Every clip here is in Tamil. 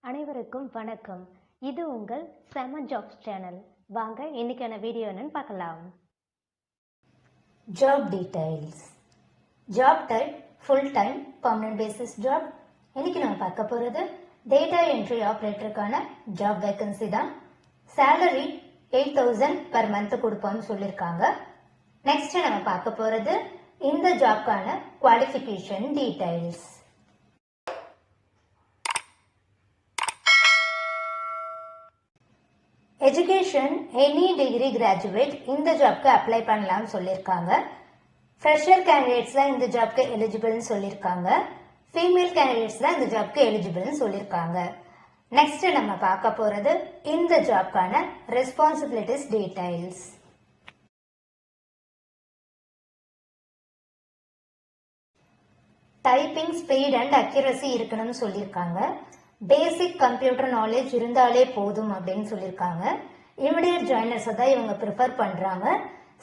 அனைவருக்கும் வணக்கம். இது உங்கள் செம ஜாப்ஸ் சேனல். வாங்க இன்னைக்கான வீடியோ என்னன்னு பார்க்கலாம். Job details. Job type full time permanent basis job. இன்னைக்கு நம்ம பார்க்க போறது data entry operatorக்கான job vacancy தான். salary 8,000 per month கொடுப்போம்னு சொல்லிருக்காங்க. நெக்ஸ்ட் நம்ம பார்க்க போறது இந்த ஜாப்க்கான qualification details. Education any degree graduate இந்த ஜாப்க்கு அப்ளை பண்ணலாம்னு சொல்லியிருக்காங்க. ஃப்ரெஷர் கேண்டிடேட்ஸ் தான் இந்த ஜாப்க்கு எலிஜிபிள்னு சொல்லியிருக்காங்க. ஃபீமேல் கேண்டிடேட்ஸ் தான் இந்த ஜாப்க்கு எலிஜிபிள்னு சொல்லியிருக்காங்க. நெக்ஸ்ட் நம்ம பார்க்க போறது இந்த ஜாப்க்கான responsibilities details. Typing speed and accuracy இருக்கணும்னு சொல்லியிருக்காங்க. பேசிக் கம்ப்யூட்டர் நாலேஜ் இருந்தாலே போதும் அப்படின்னு சொல்லியிருக்காங்க. இமிடியட் ஜாயினர்ஸை தான் இவங்க ப்ரிஃபர் பண்றாங்க.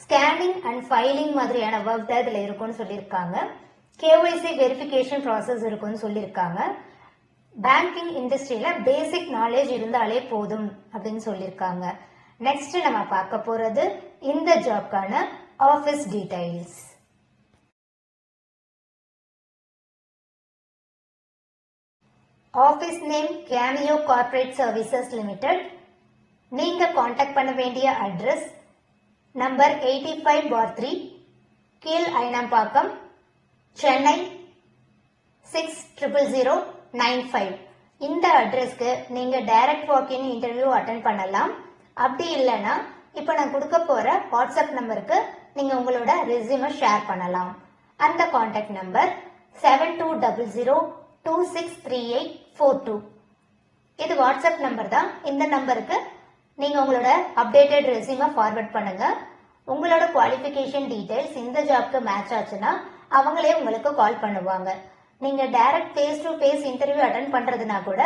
ஸ்கேனிங் அண்ட் ஃபைலிங் மாதிரியான ஒர்க் தான் இதில் இருக்கும்னு சொல்லியிருக்காங்க. கேஒய்சி வெரிஃபிகேஷன் ப்ராசஸ் இருக்கும்னு சொல்லியிருக்காங்க. பேங்கிங் இண்டஸ்ட்ரியில பேசிக் நாலேஜ் இருந்தாலே போதும் அப்படின்னு சொல்லியிருக்காங்க. நெக்ஸ்ட் நம்ம பார்க்க போறது இந்த ஜாப்க்கான office details. Office name Cameo corporate services limited. நீங்க காண்டாக்ட் பண்ண வேண்டிய அட்ரஸ் நம்பர் 85/3 கீழ் ஐனாம்பாக்கம், சென்னை 600095. இந்த அட்ரஸ்க்கு நீங்க டைரக்ட் வாக்கின் இன்டர்வியூ அட்டென்ட் பண்ணலாம். அப்படி இல்லைன்னா இப்போ நான் கொடுக்க போற வாட்ஸ்அப் நம்பருக்கு நீங்க உங்களோட ரெஸ்யூமை ஷேர் பண்ணலாம். அந்த காண்டாக்ட் நம்பர் 7200263842. இது வாட்ஸ்அப் நம்பர் தான். இந்த நம்பருக்கு நீங்க உங்களோட அப்டேட்டட் ரெஸ்யூமை ஃபார்வர்ட் பண்ணுங்க. உங்களோட குவாலிஃபிகேஷன் டீடைல்ஸ் இந்த ஜாப்க்கு மேட்ச் ஆச்சுன்னா அவங்களே உங்களுக்கு கால் பண்ணுவாங்க. நீங்க direct face to face interview attend பண்றதுனா கூட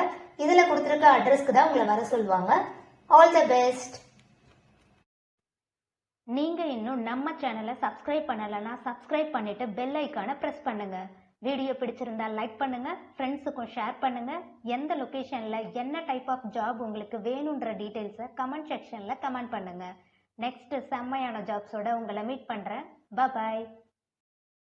இதுல கொடுத்திருக்க அட்ரஸ்க்கு தான் உங்களை வர சொல்லுவாங்க. All the best. நீங்க இன்னும் நம்ம சேனலை சப்ஸ்கிரைப் பண்ணலைன்னா சப்ஸ்கிரைப் பண்ணிட்டு பெல் ஐக்கானை பிரஸ் பண்ணுங்க. வீடியோ பிடிச்சிருந்தா லைக் பண்ணுங்க, ஃப்ரெண்ட்ஸுக்கும் ஷேர் பண்ணுங்க. எந்த லொகேஷன்ல என்ன டைப் ஆஃப் ஜாப் உங்களுக்கு வேணும்ன்ற டீடைல்ஸை கமெண்ட் செக்ஷன்ல கமெண்ட் பண்ணுங்க. நெக்ஸ்ட் செம்மையான ஜாப்ஸோட உங்களை மீட் பண்றேன். பாய்.